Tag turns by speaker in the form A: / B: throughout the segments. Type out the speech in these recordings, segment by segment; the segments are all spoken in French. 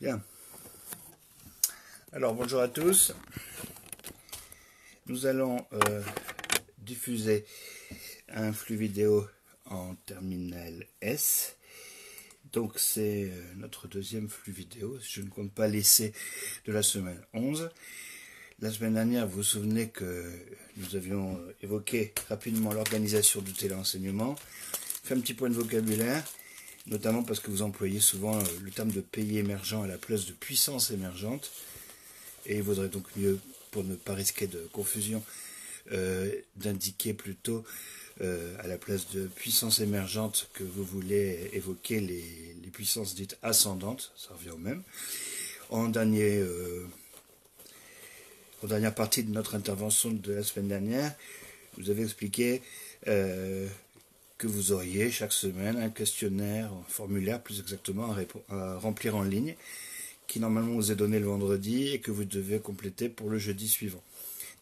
A: Bien. Alors bonjour à tous. Nous allons diffuser un flux vidéo en terminal S. Donc c'est notre deuxième flux vidéo. Je ne compte pas laisser de la semaine 11. La semaine dernière, vous vous souvenez que nous avions évoqué rapidement l'organisation du téléenseignement, fait un petit point de vocabulaire, notamment parce que vous employez souvent le terme de pays émergent à la place de puissance émergente. Et il vaudrait donc mieux, pour ne pas risquer de confusion, d'indiquer plutôt à la place de puissance émergente que vous voulez évoquer les puissances dites ascendantes, ça revient au même. En dernière partie de notre intervention de la semaine dernière, vous avez expliqué que vous auriez chaque semaine un questionnaire, un formulaire plus exactement à remplir en ligne, qui normalement vous est donné le vendredi et que vous devez compléter pour le jeudi suivant.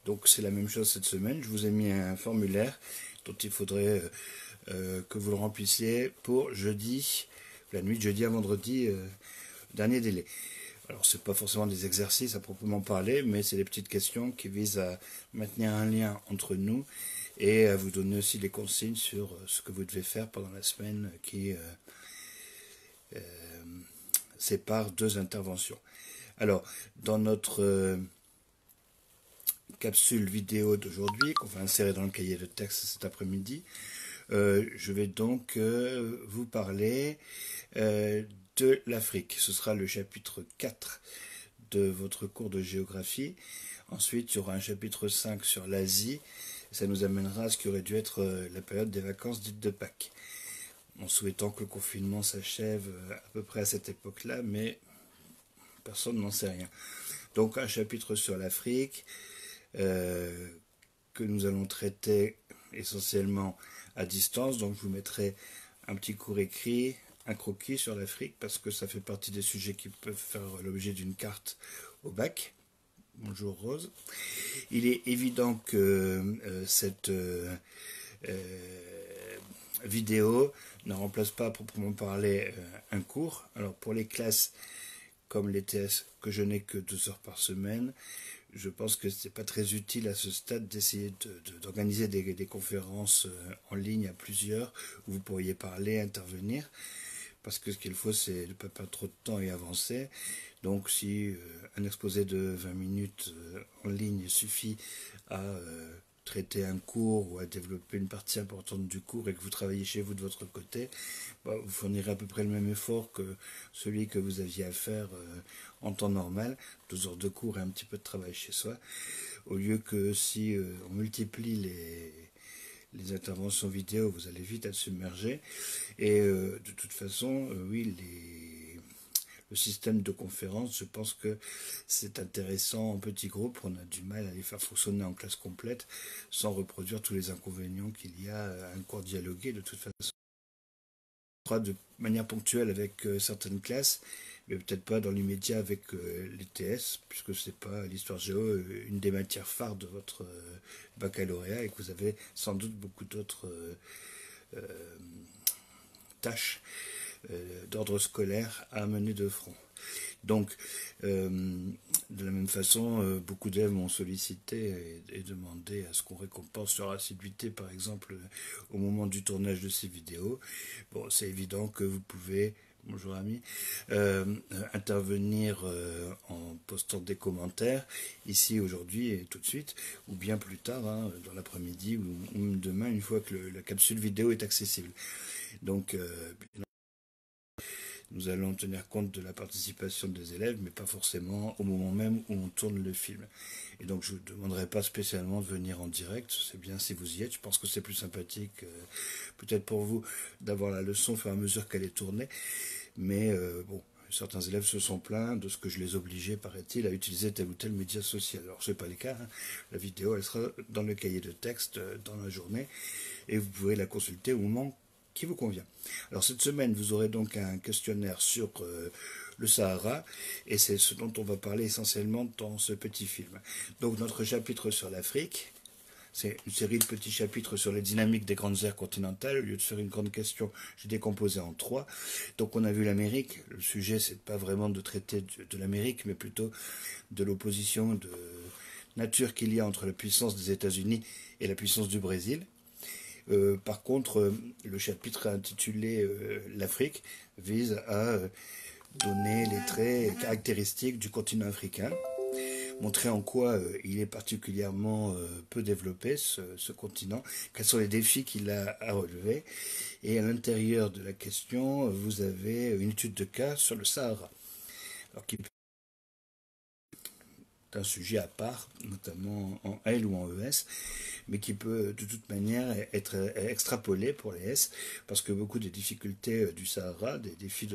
A: Donc c'est la même chose cette semaine, je vous ai mis un formulaire dont il faudrait que vous le remplissiez pour jeudi, la nuit de jeudi à vendredi, dernier délai. Alors c'est pas forcément des exercices à proprement parler, mais c'est des petites questions qui visent à maintenir un lien entre nous et à vous donner aussi des consignes sur ce que vous devez faire pendant la semaine qui sépare deux interventions. Alors, dans notre capsule vidéo d'aujourd'hui, qu'on va insérer dans le cahier de texte cet après-midi, je vais donc vous parler de l'Afrique. Ce sera le chapitre 4 de votre cours de géographie. Ensuite, il y aura un chapitre 5 sur l'Asie. Ça nous amènera à ce qui aurait dû être la période des vacances dites de Pâques, en souhaitant que le confinement s'achève à peu près à cette époque-là, mais personne n'en sait rien. Donc un chapitre sur l'Afrique, que nous allons traiter essentiellement à distance. Donc je vous mettrai un petit cours écrit, un croquis sur l'Afrique, parce que ça fait partie des sujets qui peuvent faire l'objet d'une carte au bac. Bonjour Rose. Il est évident que cette vidéo ne remplace pas à proprement parler un cours. Alors pour les classes comme les TS que je n'ai que 2 heures par semaine, je pense que ce n'est pas très utile à ce stade d'essayer d'organiser des conférences en ligne à plusieurs où vous pourriez parler, intervenir, parce que ce qu'il faut c'est ne pas perdre trop de temps et avancer. Donc si un exposé de 20 minutes en ligne suffit à traiter un cours ou à développer une partie importante du cours et que vous travaillez chez vous de votre côté, vous fournirez à peu près le même effort que celui que vous aviez à faire en temps normal, 2 heures de cours et un petit peu de travail chez soi, au lieu que si on multiplie les interventions vidéo, vous allez vite être submergé. Et de toute façon, oui, le système de conférence, je pense que c'est intéressant en petits groupes. On a du mal à les faire fonctionner en classe complète sans reproduire tous les inconvénients qu'il y a à un cours dialogué. De toute façon, on fera de manière ponctuelle avec certaines classes, mais peut-être pas dans l'immédiat avec les TS, puisque c'est pas l'histoire géo une des matières phares de votre baccalauréat et que vous avez sans doute beaucoup d'autres tâches d'ordre scolaire à mener de front. Donc, de la même façon, beaucoup d'élèves m'ont sollicité et demandé à ce qu'on récompense leur assiduité, par exemple, au moment du tournage de ces vidéos. Bon, c'est évident que vous pouvez, bonjour ami, intervenir en postant des commentaires, ici, aujourd'hui et tout de suite, ou bien plus tard, hein, dans l'après-midi, ou demain, une fois que la capsule vidéo est accessible. Donc, nous allons tenir compte de la participation des élèves, mais pas forcément au moment même où on tourne le film. Et donc je ne vous demanderai pas spécialement de venir en direct, c'est bien si vous y êtes, je pense que c'est plus sympathique, peut-être pour vous, d'avoir la leçon au fur et à mesure qu'elle est tournée, mais bon, certains élèves se sont plaints de ce que je les obligeais, paraît-il, à utiliser tel ou tel média social. Alors ce n'est pas le cas, hein. La vidéo elle sera dans le cahier de texte dans la journée, et vous pouvez la consulter au moment qui vous convient. Alors cette semaine, vous aurez donc un questionnaire sur le Sahara, et c'est ce dont on va parler essentiellement dans ce petit film. Donc notre chapitre sur l'Afrique, C'est une série de petits chapitres sur les dynamiques des grandes aires continentales. Au lieu de faire une grande question, j'ai décomposé en 3. Donc on a vu l'Amérique. Le sujet, c'est pas vraiment de traiter de l'Amérique, mais plutôt de l'opposition de nature qu'il y a entre la puissance des États-Unis et la puissance du Brésil. Par contre, le chapitre intitulé l'Afrique vise à donner les traits caractéristiques du continent africain, montrer en quoi il est particulièrement peu développé, ce continent, quels sont les défis qu'il a à relever. Et à l'intérieur de la question, vous avez une étude de cas sur le Sahara, alors qui est un sujet à part, notamment en L ou en ES, mais qui peut de toute manière être extrapolé pour les S, parce que beaucoup des difficultés du Sahara, des défis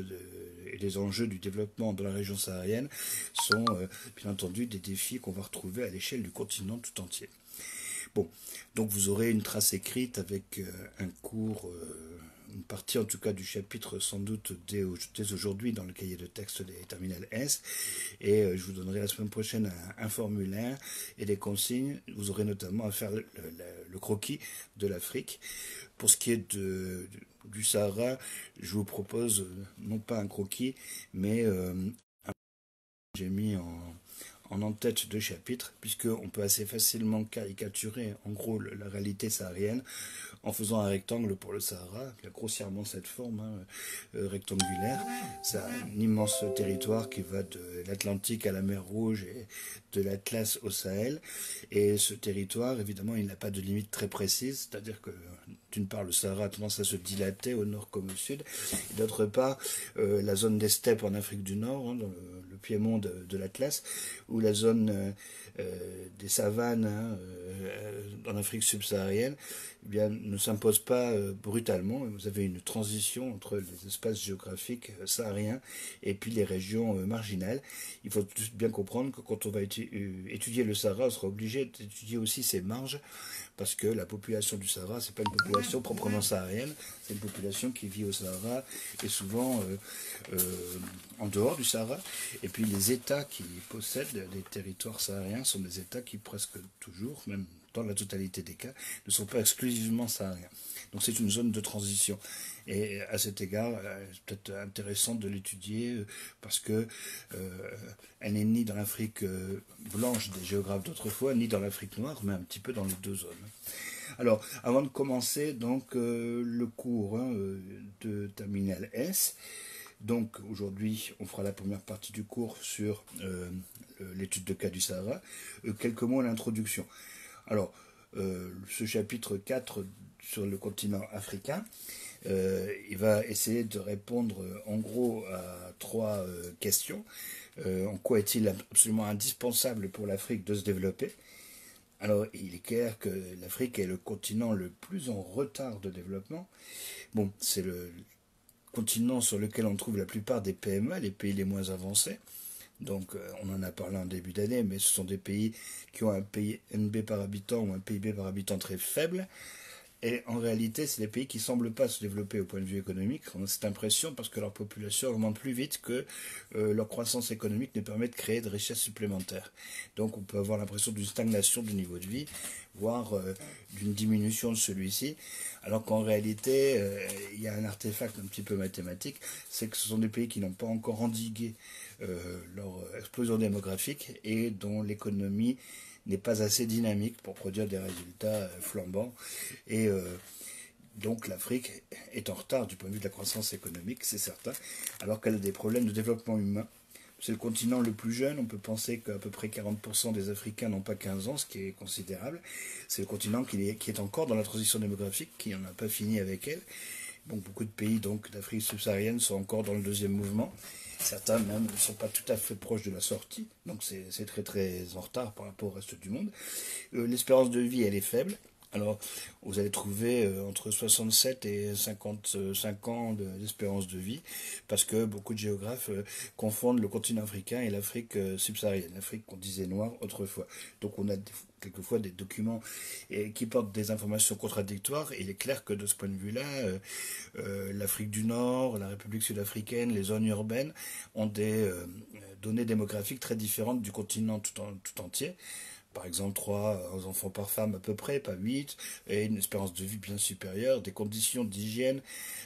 A: et des enjeux du développement dans la région saharienne sont bien entendu des défis qu'on va retrouver à l'échelle du continent tout entier. Bon, donc vous aurez une trace écrite avec un cours, une partie en tout cas du chapitre sans doute dès aujourd'hui dans le cahier de texte des terminales S, et je vous donnerai la semaine prochaine un formulaire et des consignes. Vous aurez notamment à faire le croquis de l'Afrique. Pour ce qui est du Sahara, je vous propose non pas un croquis, mais j'ai mis en tête deux chapitres, puisqu'on peut assez facilement caricaturer en gros la réalité saharienne en faisant un rectangle pour le Sahara, qui a grossièrement cette forme rectangulaire. C'est un immense territoire qui va de l'Atlantique à la mer Rouge et de l'Atlas au Sahel. Et ce territoire, évidemment, il n'a pas de limite très précise, c'est-à-dire que d'une part, le Sahara a tendance à se dilater au nord comme au sud, et d'autre part, la zone des steppes en Afrique du Nord, dans le piémont de l'Atlas, ou la zone des savanes en Afrique subsaharienne, eh bien, ne s'impose pas brutalement. Vous avez une transition entre les espaces géographiques sahariens et puis les régions marginales. Il faut bien comprendre que quand on va étudier le Sahara, on sera obligé d'étudier aussi ses marges, parce que la population du Sahara, c'est pas une population proprement saharienne, c'est une population qui vit au Sahara et souvent en dehors du Sahara. Et puis les États qui possèdent des territoires sahariens sont des États qui presque toujours, même dans la totalité des cas, ne sont pas exclusivement sahariens. Donc c'est une zone de transition. Et à cet égard, c'est peut-être intéressant de l'étudier parce que elle n'est ni dans l'Afrique blanche des géographes d'autrefois, ni dans l'Afrique noire, mais un petit peu dans les deux zones. Alors, avant de commencer donc le cours de terminale S, donc aujourd'hui on fera la première partie du cours sur l'étude de cas du Sahara. Quelques mots à l'introduction. Alors, ce chapitre 4 sur le continent africain, il va essayer de répondre en gros à trois questions. En quoi est-il absolument indispensable pour l'Afrique de se développer? Alors, il est clair que l'Afrique est le continent le plus en retard de développement. Bon, c'est le continent sur lequel on trouve la plupart des PME, les pays les moins avancés. Donc, on en a parlé en début d'année, mais ce sont des pays qui ont un PNB par habitant ou un PIB par habitant très faible. Et en réalité, c'est des pays qui ne semblent pas se développer au point de vue économique. On a cette impression parce que leur population augmente plus vite que leur croissance économique ne permet de créer de richesses supplémentaires. Donc on peut avoir l'impression d'une stagnation du niveau de vie, voire d'une diminution de celui-ci. Alors qu'en réalité, il y a un artefact un petit peu mathématique, c'est que ce sont des pays qui n'ont pas encore endigué leur explosion démographique et dont l'économie n'est pas assez dynamique pour produire des résultats flambants. Et donc l'Afrique est en retard du point de vue de la croissance économique, c'est certain, alors qu'elle a des problèmes de développement humain. C'est le continent le plus jeune, on peut penser qu'à peu près 40% des Africains n'ont pas 15 ans, ce qui est considérable. C'est le continent qui est encore dans la transition démographique, qui n'en a pas fini avec elle. Bon, beaucoup de pays d'Afrique subsaharienne sont encore dans le deuxième mouvement. Certains même ne sont pas tout à fait proches de la sortie, donc c'est très très en retard par rapport au reste du monde. L'espérance de vie, elle est faible. Alors, vous allez trouver entre 67 et 55 ans d'espérance de vie, parce que beaucoup de géographes confondent le continent africain et l'Afrique subsaharienne, l'Afrique qu'on disait noire autrefois. Donc on a quelquefois des documents qui portent des informations contradictoires, et il est clair que de ce point de vue-là, l'Afrique du Nord, la République sud-africaine, les zones urbaines ont des données démographiques très différentes du continent tout entier. par exemple 3 enfants par femme à peu près, pas 8, et une espérance de vie bien supérieure, des conditions d'hygiène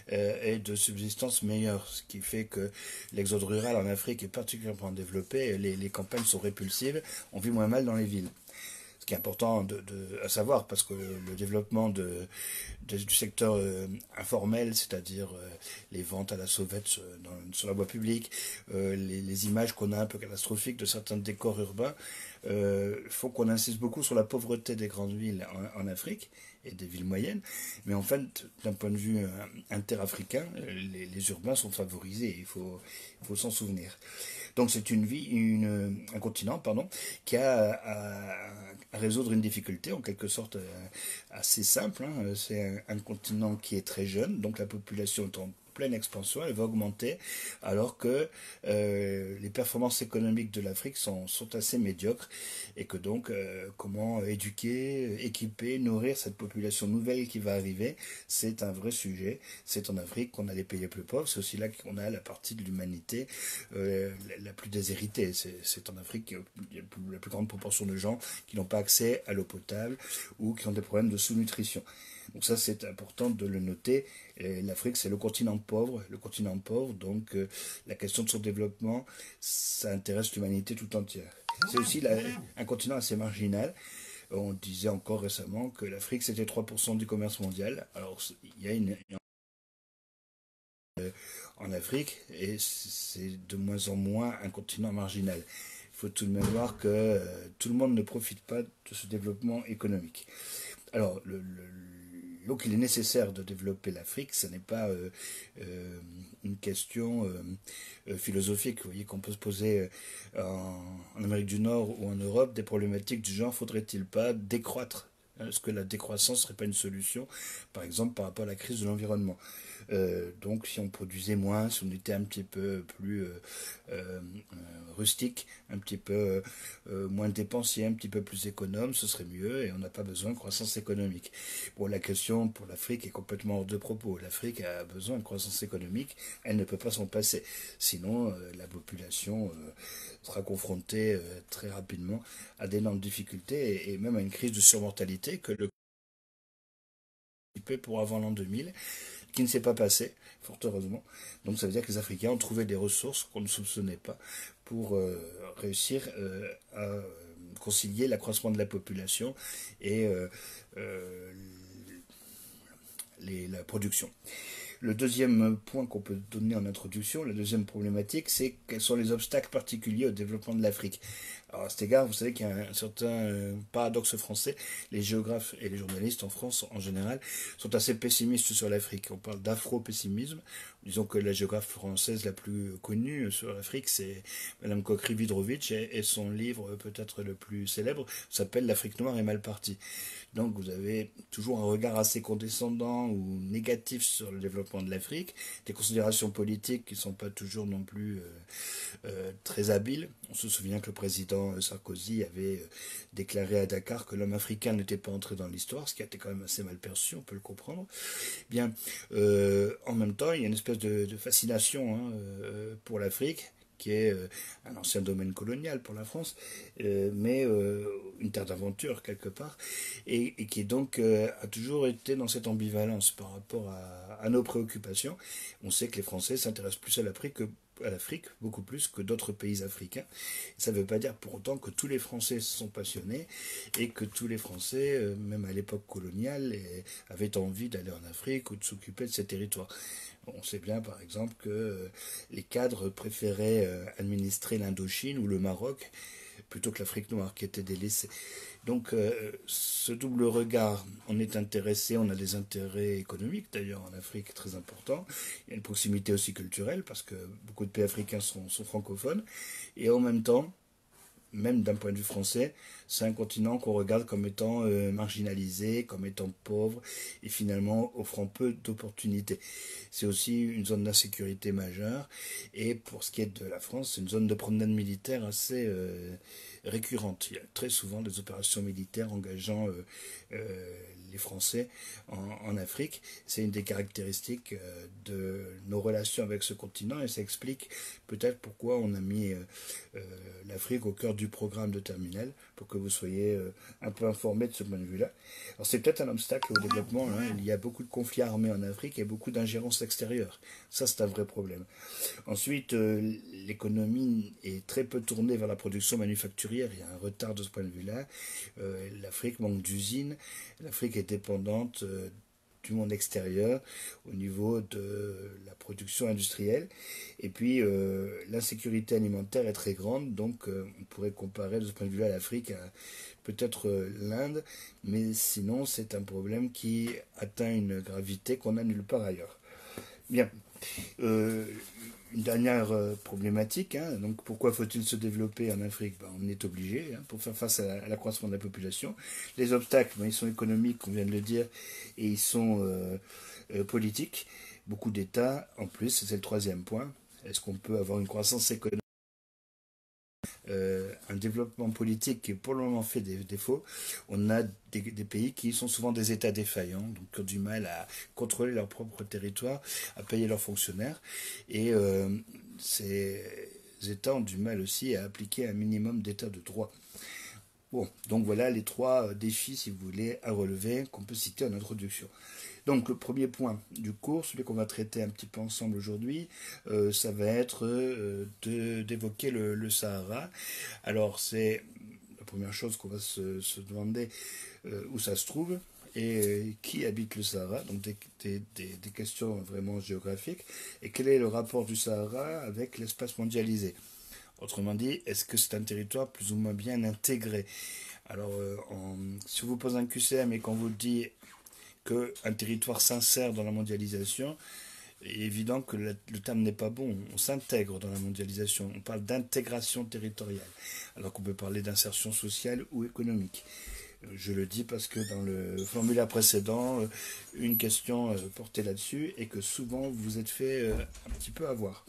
A: et de subsistance meilleures, ce qui fait que l'exode rural en Afrique est particulièrement développé, les campagnes sont répulsives, on vit moins mal dans les villes. Ce qui est important à savoir, parce que le développement du secteur informel, c'est-à-dire les ventes à la sauvette sur la voie publique, les images qu'on a un peu catastrophiques de certains décors urbains, faut qu'on insiste beaucoup sur la pauvreté des grandes villes Afrique et des villes moyennes, mais en fait, d'un point de vue interafricain, les urbains sont favorisés, il faut s'en souvenir. Donc c'est un continent, pardon, qui a à résoudre une difficulté en quelque sorte assez simple, hein. C'est un continent qui est très jeune, donc la population est en pleine expansion, elle va augmenter, alors que les performances économiques de l'Afrique sont assez médiocres, et que donc comment éduquer, équiper, nourrir cette population nouvelle qui va arriver, c'est un vrai sujet. C'est en Afrique qu'on a les pays les plus pauvres, c'est aussi là qu'on a la partie de l'humanité la plus déshéritée. C'est en Afrique qu'il y a la plus grande proportion de gens qui n'ont pas accès à l'eau potable ou qui ont des problèmes de sous-nutrition. Donc ça, c'est important de le noter. L'Afrique, c'est le continent pauvre. Le continent pauvre, donc la question de son développement, ça intéresse l'humanité tout entière. C'est aussi un continent assez marginal. On disait encore récemment que l'Afrique, c'était 3% du commerce mondial. Alors, il y a en Afrique, et c'est de moins en moins un continent marginal. Il faut tout de même voir que tout le monde ne profite pas de ce développement économique. Alors, donc il est nécessaire de développer l'Afrique, ce n'est pas une question philosophique. Vous voyez qu'on peut se poser en Amérique du Nord ou en Europe des problématiques du genre, faudrait-il pas décroître? Est-ce que la décroissance ne serait pas une solution, par exemple par rapport à la crise de l'environnement? Donc si on produisait moins, si on était un petit peu plus euh, rustique, un petit peu moins dépensier, un petit peu plus économe, ce serait mieux et on n'a pas besoin de croissance économique. Bon, la question pour l'Afrique est complètement hors de propos. L'Afrique a besoin de croissance économique, elle ne peut pas s'en passer. Sinon, la population sera confrontée très rapidement à d'énormes difficultés et même à une crise de surmortalité que le pour avant l'an 2000, qui ne s'est pas passé, fort heureusement. Donc ça veut dire que les Africains ont trouvé des ressources qu'on ne soupçonnait pas pour réussir à concilier l'accroissement de la population et la production. Le deuxième point qu'on peut donner en introduction, la deuxième problématique, c'est quels sont les obstacles particuliers au développement de l'Afrique. Alors à cet égard, vous savez qu'il y a un certain paradoxe français. Les géographes et les journalistes en France, en général, sont assez pessimistes sur l'Afrique. On parle d'afro-pessimisme. Disons que la géographe française la plus connue sur l'Afrique, c'est Madame Cockry-Vidrovitch, et son livre peut-être le plus célèbre s'appelle L'Afrique noire est mal partie. Donc vous avez toujours un regard assez condescendant ou négatif sur le développement de l'Afrique, des considérations politiques qui ne sont pas toujours non plus très habiles. On se souvient que le président Sarkozy avait déclaré à Dakar que l'homme africain n'était pas entré dans l'histoire, ce qui a été quand même assez mal perçu, on peut le comprendre. Bien, en même temps, il y a une espèce de fascination pour l'Afrique, qui est un ancien domaine colonial pour la France, mais une terre d'aventure quelque part, et qui donc a toujours été dans cette ambivalence par rapport à nos préoccupations. On sait que les Français s'intéressent plus à l'Afrique, beaucoup plus que d'autres pays africains. Ça ne veut pas dire pour autant que tous les Français se sont passionnés et que tous les Français, même à l'époque coloniale, avaient envie d'aller en Afrique ou de s'occuper de ces territoires. On sait bien, par exemple, que les cadres préféraient administrer l'Indochine ou le Maroc plutôt que l'Afrique noire, qui était délaissée. Donc, ce double regard, on est intéressé, on a des intérêts économiques d'ailleurs en Afrique très importants. Il y a une proximité aussi culturelle parce que beaucoup de pays africains sont francophones. Et en même temps, même d'un point de vue français, c'est un continent qu'on regarde comme étant marginalisé, comme étant pauvre et finalement offrant peu d'opportunités. C'est aussi une zone d'insécurité majeure et pour ce qui est de la France, c'est une zone de promenade militaire assez récurrente. Il y a très souvent des opérations militaires engageant les Français en Afrique. C'est une des caractéristiques de nos relations avec ce continent et ça explique peut-être pourquoi on a mis l'Afrique au cœur du programme de Terminal, pour que vous soyez un peu informés de ce point de vue-là. Alors c'est peut-être un obstacle au développement, hein. Il y a beaucoup de conflits armés en Afrique et beaucoup d'ingérences extérieures. Ça, c'est un vrai problème. Ensuite, l'économie est très peu tournée vers la production manufacturière. Il y a un retard de ce point de vue-là. L'Afrique manque d'usines. L'Afrique est dépendante du monde extérieur au niveau de la production industrielle. Et puis, l'insécurité alimentaire est très grande. Donc, on pourrait comparer de ce point de vue-là l'Afrique à peut-être l'Inde. Mais sinon, c'est un problème qui atteint une gravité qu'on n'a nulle part ailleurs. Bien. Euh, une dernière problématique, hein. Donc pourquoi faut-il se développer en Afrique? Ben, on est obligé, hein, pour faire face à l'accroissement de la population. Les obstacles, ben, ils sont économiques, on vient de le dire, et ils sont politiques. Beaucoup d'États, en plus, c'est le troisième point. Est-ce qu'on peut avoir une croissance économique, un développement politique qui pour le moment fait des défauts? On a des pays qui sont souvent des États défaillants, donc qui ont du mal à contrôler leur propre territoire, à payer leurs fonctionnaires, et ces États ont du mal aussi à appliquer un minimum d'état de droit. Bon, donc voilà les trois défis, si vous voulez, à relever, qu'on peut citer en introduction. Donc le premier point du cours, celui qu'on va traiter un petit peu ensemble aujourd'hui, ça va être d'évoquer le Sahara. Alors c'est la première chose qu'on va se demander où ça se trouve et qui habite le Sahara, donc des questions vraiment géographiques, et quel est le rapport du Sahara avec l'espace mondialisé. Autrement dit, est-ce que c'est un territoire plus ou moins bien intégré? Alors, si on vous pose un QCM et qu'on vous dit qu'un territoire s'insère dans la mondialisation, il est évident que le terme n'est pas bon. On s'intègre dans la mondialisation. On parle d'intégration territoriale, alors qu'on peut parler d'insertion sociale ou économique. Je le dis parce que dans le formulaire précédent, une question portait là-dessus et que souvent vous êtes fait un petit peu avoir.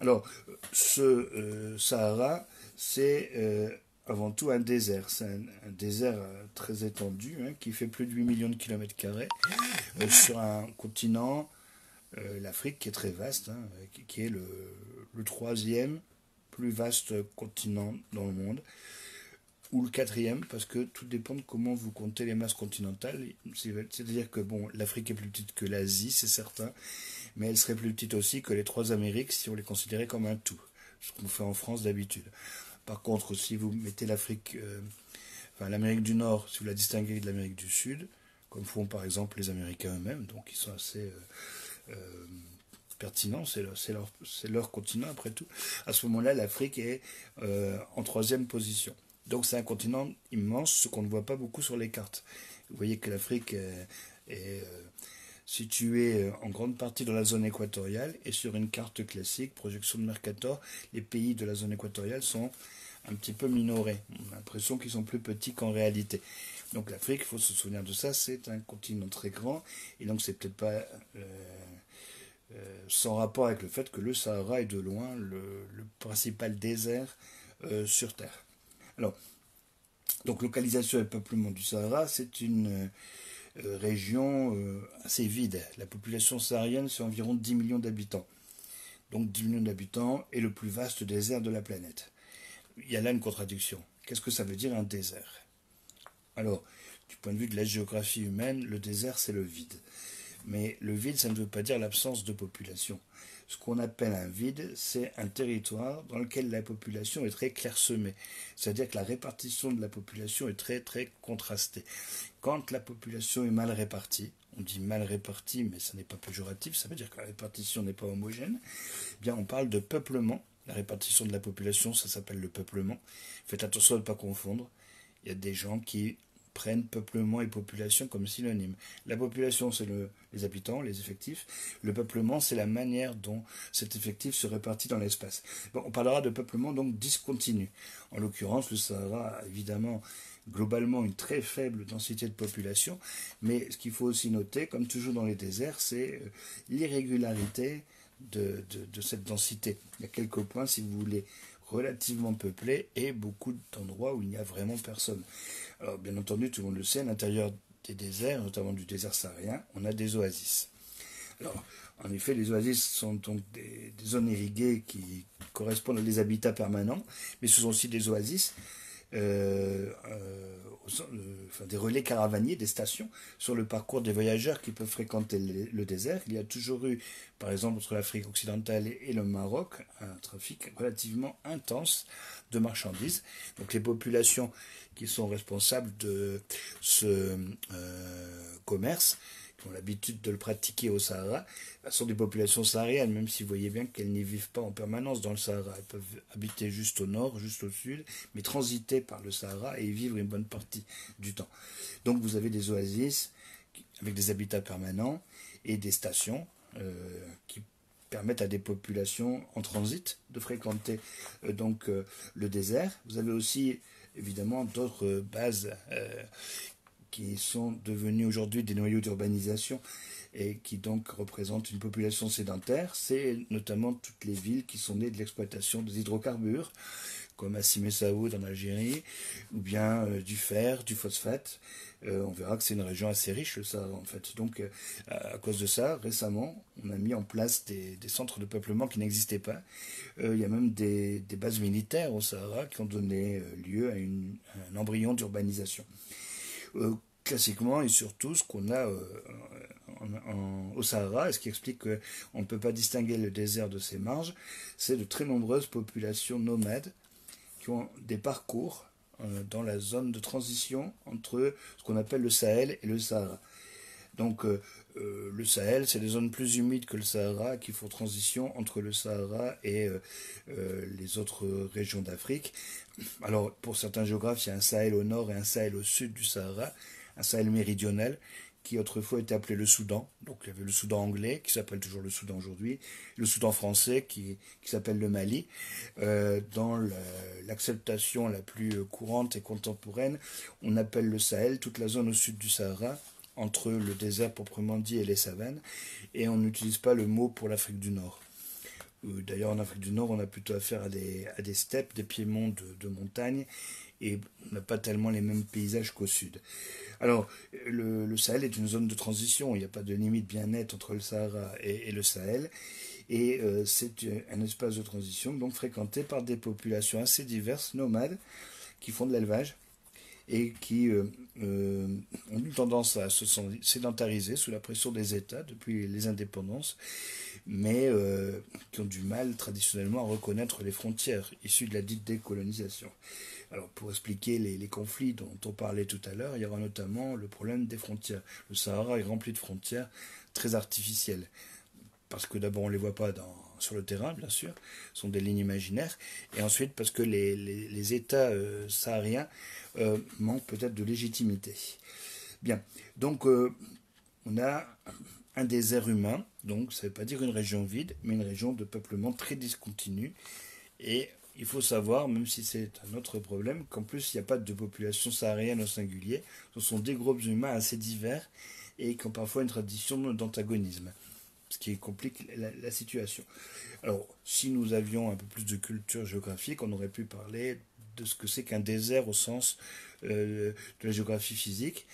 A: Alors, ce Sahara, c'est avant tout un désert. C'est un désert très étendu, hein, qui fait plus de 8 millions de kilomètres carrés, sur un continent, l'Afrique, qui est très vaste, hein, qui est le troisième plus vaste continent dans le monde, ou le quatrième, parce que tout dépend de comment vous comptez les masses continentales. C'est-à-dire que bon, l'Afrique est plus petite que l'Asie, c'est certain, mais elle serait plus petite aussi que les trois Amériques si on les considérait comme un tout, ce qu'on fait en France d'habitude. Par contre, si vous mettez l'Afrique, enfin l'Amérique du Nord, si vous la distinguez de l'Amérique du Sud, comme font par exemple les Américains eux-mêmes, donc ils sont assez pertinents, c'est leur continent après tout, à ce moment-là, l'Afrique est en troisième position. Donc c'est un continent immense, ce qu'on ne voit pas beaucoup sur les cartes. Vous voyez que l'Afrique est située en grande partie dans la zone équatoriale, et sur une carte classique, projection de Mercator, les pays de la zone équatoriale sont un petit peu minorés. On a l'impression qu'ils sont plus petits qu'en réalité. Donc l'Afrique, il faut se souvenir de ça, c'est un continent très grand, et donc c'est peut-être pas sans rapport avec le fait que le Sahara est de loin le principal désert sur Terre. Alors, donc localisation et peuplement du Sahara, c'est une région assez vide. La population saharienne, c'est environ 10 millions d'habitants. Donc 10 millions d'habitants et le plus vaste désert de la planète. Il y a là une contradiction. Qu'est-ce que ça veut dire un désert? Alors, du point de vue de la géographie humaine, le désert, c'est le vide. Mais le vide, ça ne veut pas dire l'absence de population. Ce qu'on appelle un vide, c'est un territoire dans lequel la population est très clairsemée. C'est-à-dire que la répartition de la population est très très contrastée. Quand la population est mal répartie, on dit mal répartie, mais ça n'est pas péjoratif, ça veut dire que la répartition n'est pas homogène, eh bien on parle de peuplement. La répartition de la population, ça s'appelle le peuplement. Faites attention de ne pas confondre. Il y a des gens qui prennent peuplement et population comme synonymes. La population, c'est les habitants, les effectifs. Le peuplement, c'est la manière dont cet effectif se répartit dans l'espace. Bon, on parlera de peuplement donc discontinu. En l'occurrence, le Sahara a évidemment globalement une très faible densité de population, mais ce qu'il faut aussi noter, comme toujours dans les déserts, c'est l'irrégularité de cette densité. Il y a quelques points, si vous voulez relativement peuplé et beaucoup d'endroits où il n'y a vraiment personne. Alors bien entendu, tout le monde le sait, à l'intérieur des déserts, notamment du désert saharien, on a des oasis. Alors, en effet, les oasis sont donc des zones irriguées qui correspondent à des habitats permanents, mais ce sont aussi des oasis, enfin, des relais caravaniers, des stations sur le parcours des voyageurs qui peuvent fréquenter le désert. Il y a toujours eu, par exemple, entre l'Afrique occidentale et le Maroc, un trafic relativement intense de marchandises. Donc les populations qui sont responsables de ce commerce, qui ont l'habitude de le pratiquer au Sahara, sont des populations sahariennes, même si vous voyez bien qu'elles n'y vivent pas en permanence dans le Sahara. Elles peuvent habiter juste au nord, juste au sud, mais transiter par le Sahara et y vivre une bonne partie du temps. Donc vous avez des oasis avec des habitats permanents et des stations qui permettent à des populations en transit de fréquenter le désert. Vous avez aussi évidemment d'autres bases qui sont devenus aujourd'hui des noyaux d'urbanisation et qui donc représentent une population sédentaire. C'est notamment toutes les villes qui sont nées de l'exploitation des hydrocarbures, comme à Simessaoud en Algérie, ou bien du fer, du phosphate. On verra que c'est une région assez riche, le Sahara, en fait. Donc, à cause de ça, récemment, on a mis en place des centres de peuplement qui n'existaient pas. Il y a même des bases militaires au Sahara qui ont donné lieu à un embryon d'urbanisation. Classiquement et surtout ce qu'on a au Sahara, et ce qui explique qu'on ne peut pas distinguer le désert de ses marges, c'est de très nombreuses populations nomades qui ont des parcours dans la zone de transition entre ce qu'on appelle le Sahel et le Sahara. Donc le Sahel, c'est les zones plus humides que le Sahara qui font transition entre le Sahara et les autres régions d'Afrique. Alors pour certains géographes, il y a un Sahel au nord et un Sahel au sud du Sahara, un Sahel méridional qui autrefois était appelé le Soudan. Donc il y avait le Soudan anglais qui s'appelle toujours le Soudan aujourd'hui, le Soudan français qui s'appelle le Mali. Dans l'acceptation la plus courante et contemporaine, on appelle le Sahel toute la zone au sud du Sahara, entre le désert proprement dit et les savanes, et on n'utilise pas le mot pour l'Afrique du Nord. D'ailleurs, en Afrique du Nord, on a plutôt affaire à des steppes, des piémonts de montagnes, et on n'a pas tellement les mêmes paysages qu'au sud. Alors, le Sahel est une zone de transition, il n'y a pas de limite bien nette entre le Sahara et le Sahel, et c'est un espace de transition donc fréquenté par des populations assez diverses, nomades, qui font de l'élevage, et qui ont eu tendance à se sédentariser sous la pression des États depuis les indépendances, mais qui ont du mal traditionnellement à reconnaître les frontières issues de la dite décolonisation. Alors pour expliquer les conflits dont on parlait tout à l'heure, il y aura notamment le problème des frontières. Le Sahara est rempli de frontières très artificielles, parce que d'abord on ne les voit pas sur le terrain, bien sûr, ce sont des lignes imaginaires, et ensuite parce que les États sahariens manquent peut-être de légitimité. Bien, donc on a un désert humain, donc ça ne veut pas dire une région vide, mais une région de peuplement très discontinu, et il faut savoir, même si c'est un autre problème, qu'en plus il n'y a pas de population saharienne au singulier, ce sont des groupes humains assez divers et qui ont parfois une tradition d'antagonisme, ce qui complique la situation. Alors, si nous avions un peu plus de culture géographique, on aurait pu parler de ce que c'est qu'un désert au sens de la géographie physique.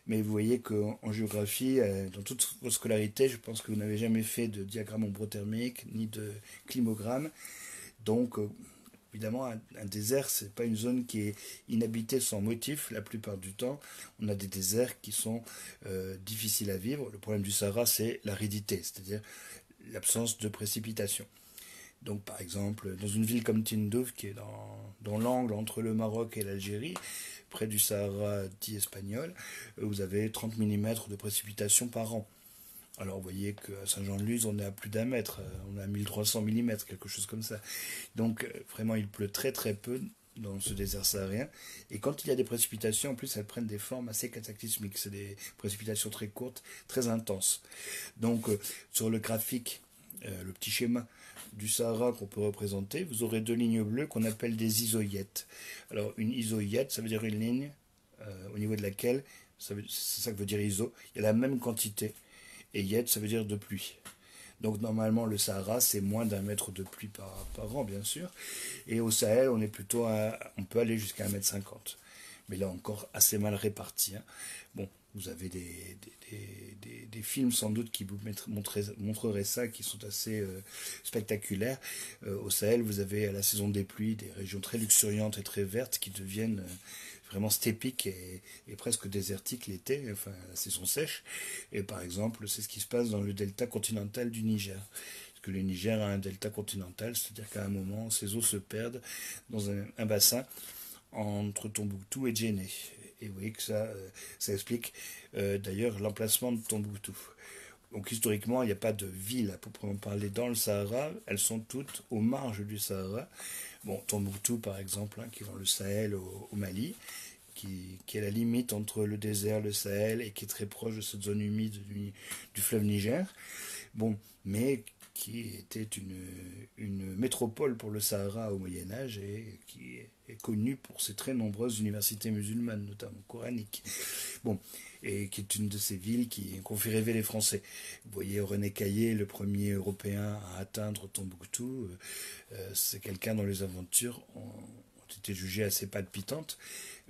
A: Mais vous voyez qu'en géographie, dans toute votre scolarité, je pense que vous n'avez jamais fait de diagramme ombrothermique ni de climogramme. Donc, évidemment, un désert, ce n'est pas une zone qui est inhabitée sans motif. La plupart du temps, on a des déserts qui sont difficiles à vivre. Le problème du Sahara, c'est l'aridité, c'est-à-dire l'absence de précipitation. Donc, par exemple, dans une ville comme Tindouf, qui est dans l'angle entre le Maroc et l'Algérie, près du Sahara dit espagnol, vous avez 30 mm de précipitation par an. Alors, vous voyez qu'à Saint-Jean-de-Luz, on est à plus d'1 mètre, on a 1300 mm, quelque chose comme ça. Donc, vraiment, il pleut très très peu dans ce désert saharien. Et quand il y a des précipitations, en plus, elles prennent des formes assez cataclysmiques. C'est des précipitations très courtes, très intenses. Donc, sur le graphique, le petit schéma du Sahara qu'on peut représenter, vous aurez deux lignes bleues qu'on appelle des isoïettes. Alors, une isoïette, ça veut dire une ligne au niveau de laquelle, c'est ça que veut dire iso, il y a la même quantité. Et yet, ça veut dire de pluie. Donc normalement le Sahara c'est moins d'1 mètre de pluie par an bien sûr. Et au Sahel on est plutôt on peut aller jusqu'à 1,50 m. Mais là encore assez mal réparti, hein. Bon, vous avez des films sans doute qui vous montreraient ça, qui sont assez spectaculaires. Au Sahel, vous avez à la saison des pluies des régions très luxuriantes et très vertes qui deviennent vraiment stépiques et presque désertiques l'été, enfin la saison sèche. Et par exemple, c'est ce qui se passe dans le delta continental du Niger. Parce que le Niger a un delta continental, c'est-à-dire qu'à un moment, ses eaux se perdent dans un bassin entre Tombouctou et Djenné. Et vous voyez que ça explique d'ailleurs l'emplacement de Tombouctou. Donc historiquement, il n'y a pas de ville à proprement parler dans le Sahara, elles sont toutes aux marges du Sahara. Bon, Tombouctou par exemple, hein, qui est dans le Sahel au Mali, qui est la limite entre le désert, le Sahel, et qui est très proche de cette zone humide du fleuve Niger. Bon, mais qui était une métropole pour le Sahara au Moyen Âge et qui est connue pour ses très nombreuses universités musulmanes, notamment coraniques. Bon, et qui est une de ces villes qui ont fait rêver les Français. Vous voyez René Caillé, le premier Européen à atteindre Tombouctou, c'est quelqu'un dont les aventures ont été jugées assez palpitantes.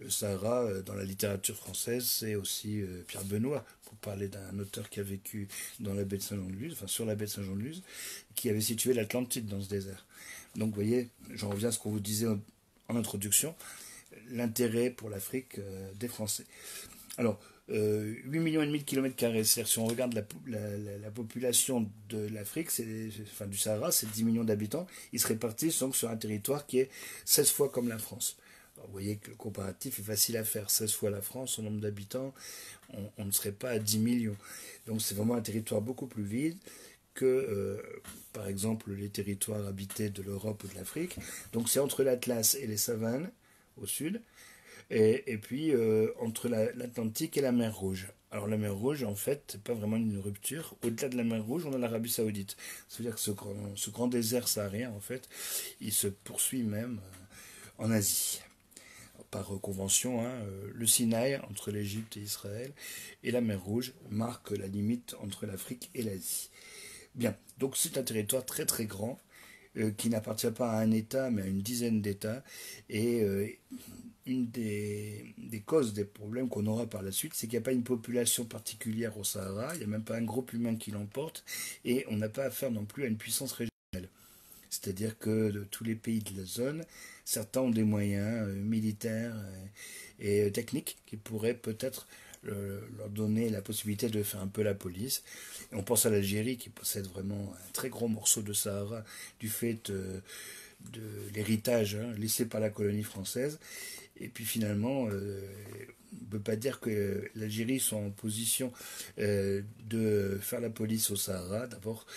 A: Sahara, dans la littérature française, c'est aussi Pierre Benoît, pour parler d'un auteur qui a vécu dans la baie de Saint-Jean-de-Luz, enfin sur la baie de Saint-Jean-de-Luz, qui avait situé l'Atlantide dans ce désert. Donc vous voyez, j'en reviens à ce qu'on vous disait en introduction, l'intérêt pour l'Afrique des Français. Alors, 8,5 millions de kilomètres carrés, c'est-à-dire si on regarde la population de l'Afrique, enfin du Sahara, c'est 10 millions d'habitants, ils se répartissent donc sur un territoire qui est 16 fois comme la France. Alors, vous voyez que le comparatif est facile à faire. 16 fois la France, en nombre d'habitants, on ne serait pas à 10 millions. Donc c'est vraiment un territoire beaucoup plus vide que, par exemple, les territoires habités de l'Europe ou de l'Afrique. Donc c'est entre l'Atlas et les savanes, au sud, et puis entre l'Atlantique et la mer Rouge. Alors la mer Rouge, en fait, c'est pas vraiment une rupture. Au-delà de la mer Rouge, on a l'Arabie Saoudite. C'est-à-dire que ce grand désert saharien, en fait, il se poursuit même en Asie. Par convention, hein, le Sinaï entre l'Égypte et Israël et la mer Rouge marque la limite entre l'Afrique et l'Asie. Bien, donc c'est un territoire très très grand qui n'appartient pas à un État mais à une dizaine d'États et une des causes des problèmes qu'on aura par la suite, c'est qu'il n'y a pas une population particulière au Sahara, il n'y a même pas un groupe humain qui l'emporte et on n'a pas affaire non plus à une puissance régionale. C'est-à-dire que de tous les pays de la zone, certains ont des moyens militaires et techniques qui pourraient peut-être leur donner la possibilité de faire un peu la police. Et on pense à l'Algérie qui possède vraiment un très gros morceau de Sahara du fait de l'héritage laissé par la colonie française. Et puis finalement, on ne peut pas dire que l'Algérie soit en position de faire la police au Sahara. D'abord,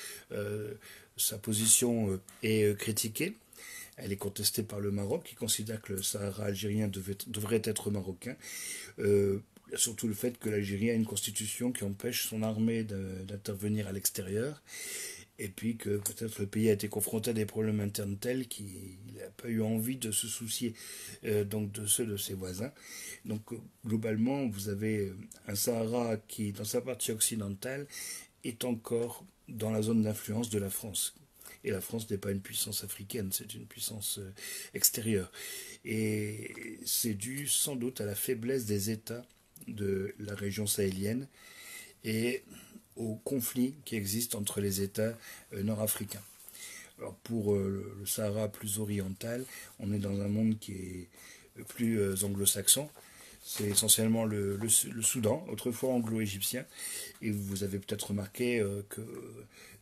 A: sa position est critiquée. Elle est contestée par le Maroc, qui considère que le Sahara algérien devrait être marocain. Il y a surtout le fait que l'Algérie a une constitution qui empêche son armée d'intervenir à l'extérieur. Et puis que peut-être le pays a été confronté à des problèmes internes tels qu'il n'a pas eu envie de se soucier donc de ceux de ses voisins. Donc globalement, vous avez un Sahara qui, dans sa partie occidentale, est encore dans la zone d'influence de la France. Et la France n'est pas une puissance africaine, c'est une puissance extérieure. Et c'est dû sans doute à la faiblesse des États de la région sahélienne et au conflit qui existe entre les États nord-africains. Alors pour le Sahara plus oriental, on est dans un monde qui est plus anglo-saxon. C'est essentiellement le Soudan, autrefois anglo-égyptien. Et vous avez peut-être remarqué que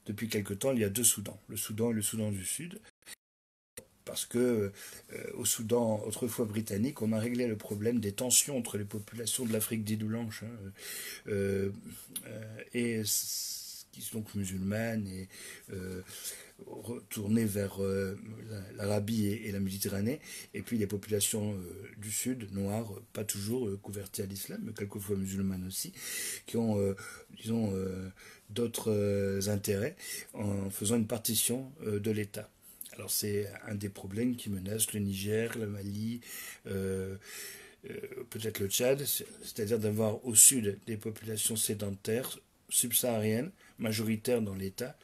A: depuis quelque temps, il y a deux Soudans, le Soudan et le Soudan du Sud. Parce que au Soudan, autrefois britannique, on a réglé le problème des tensions entre les populations de l'Afrique dite blanche et qui sont donc musulmanes et retournées vers l'Arabie et la Méditerranée, et puis les populations du Sud, noires, pas toujours converties à l'islam, mais quelquefois musulmanes aussi, qui ont, disons, d'autres intérêts en faisant une partition de l'État. Alors c'est un des problèmes qui menacent le Niger, le Mali, peut-être le Tchad, c'est-à-dire d'avoir au sud des populations sédentaires subsaharienne, majoritaire dans l'État,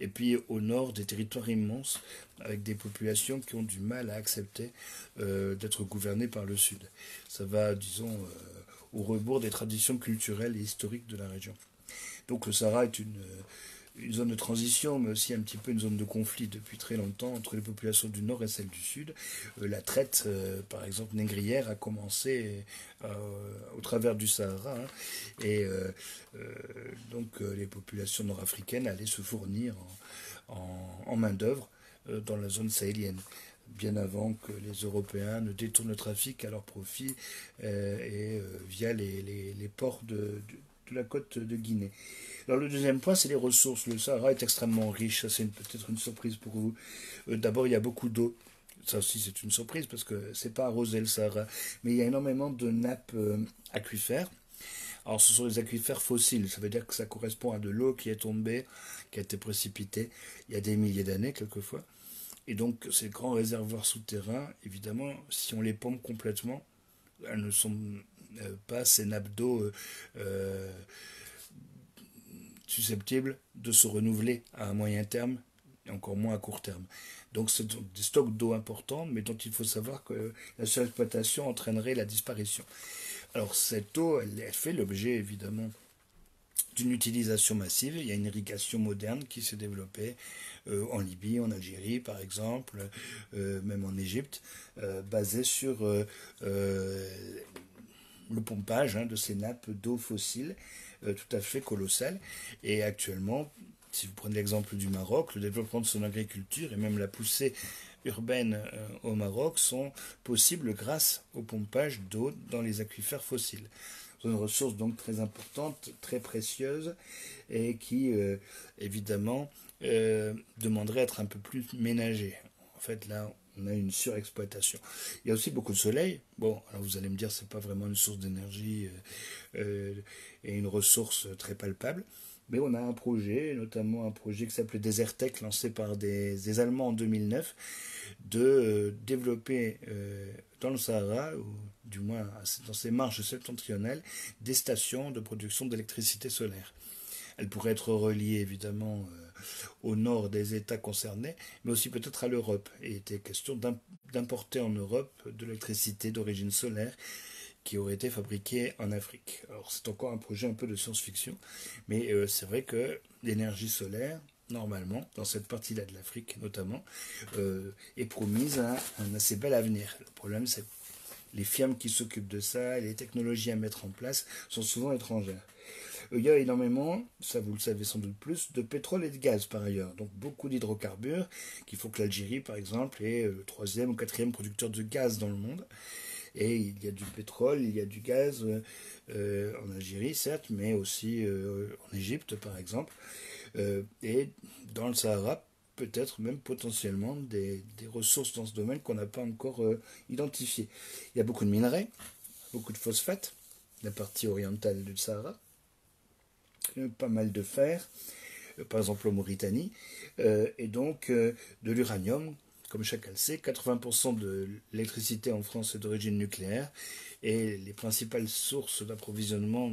A: et puis au nord des territoires immenses, avec des populations qui ont du mal à accepter d'être gouvernées par le Sud. Ça va, disons, au rebours des traditions culturelles et historiques de la région. Donc le Sahara est une zone de transition, mais aussi un petit peu une zone de conflit depuis très longtemps entre les populations du nord et celles du sud. La traite, par exemple, négrière a commencé au travers du Sahara, hein, et donc les populations nord-africaines allaient se fournir en main-d'œuvre dans la zone sahélienne bien avant que les Européens ne détournent le trafic à leur profit via les ports de la côte de Guinée. Alors le deuxième point, c'est les ressources. Le Sahara est extrêmement riche, ça c'est peut-être une surprise pour vous. D'abord, il y a beaucoup d'eau. Ça aussi, c'est une surprise parce que c'est pas arrosé le Sahara. Mais il y a énormément de nappes aquifères. Alors ce sont des aquifères fossiles, ça veut dire que ça correspond à de l'eau qui est tombée, qui a été précipitée il y a des milliers d'années quelquefois. Et donc ces grands réservoirs souterrains, évidemment, si on les pompe complètement, elles ne sont pas ces nappes d'eau susceptibles de se renouveler à un moyen terme et encore moins à court terme. Donc c'est des stocks d'eau importants, mais dont il faut savoir que la surexploitation entraînerait la disparition. Alors cette eau, elle fait l'objet évidemment d'une utilisation massive. Il y a une irrigation moderne qui s'est développée en Libye, en Algérie par exemple, même en Égypte, basée sur le pompage de ces nappes d'eau fossile tout à fait colossales. Et actuellement, si vous prenez l'exemple du Maroc, le développement de son agriculture et même la poussée urbaine au Maroc sont possibles grâce au pompage d'eau dans les aquifères fossiles. C'est une ressource donc très importante, très précieuse et qui évidemment demanderait à être un peu plus ménagée. En fait là on a une surexploitation. Il y a aussi beaucoup de soleil. Bon, alors vous allez me dire c'est pas vraiment une source d'énergie et une ressource très palpable. Mais on a un projet, notamment un projet qui s'appelle Desertec, lancé par des Allemands en 2009, de développer dans le Sahara, ou du moins dans ses marges septentrionales, des stations de production d'électricité solaire. Elles pourraient être reliées évidemment au nord des États concernés, mais aussi peut-être à l'Europe. Et il était question d'importer en Europe de l'électricité d'origine solaire qui aurait été fabriquée en Afrique. Alors c'est encore un projet un peu de science-fiction, mais c'est vrai que l'énergie solaire, normalement, dans cette partie-là de l'Afrique notamment, est promise à un assez bel avenir. Le problème, c'est que les firmes qui s'occupent de ça, les technologies à mettre en place sont souvent étrangères. Il y a énormément, ça vous le savez sans doute plus, de pétrole et de gaz par ailleurs. Donc beaucoup d'hydrocarbures, qu'il faut que l'Algérie par exemple est le troisième ou quatrième producteur de gaz dans le monde. Et il y a du pétrole, il y a du gaz en Algérie certes, mais aussi en Égypte par exemple. Et dans le Sahara, peut-être même potentiellement des ressources dans ce domaine qu'on n'a pas encore identifiées. Il y a beaucoup de minerais, beaucoup de phosphates, la partie orientale du Sahara, pas mal de fer, par exemple en Mauritanie, et donc de l'uranium, comme chacun le sait, 80% de l'électricité en France est d'origine nucléaire, et les principales sources d'approvisionnement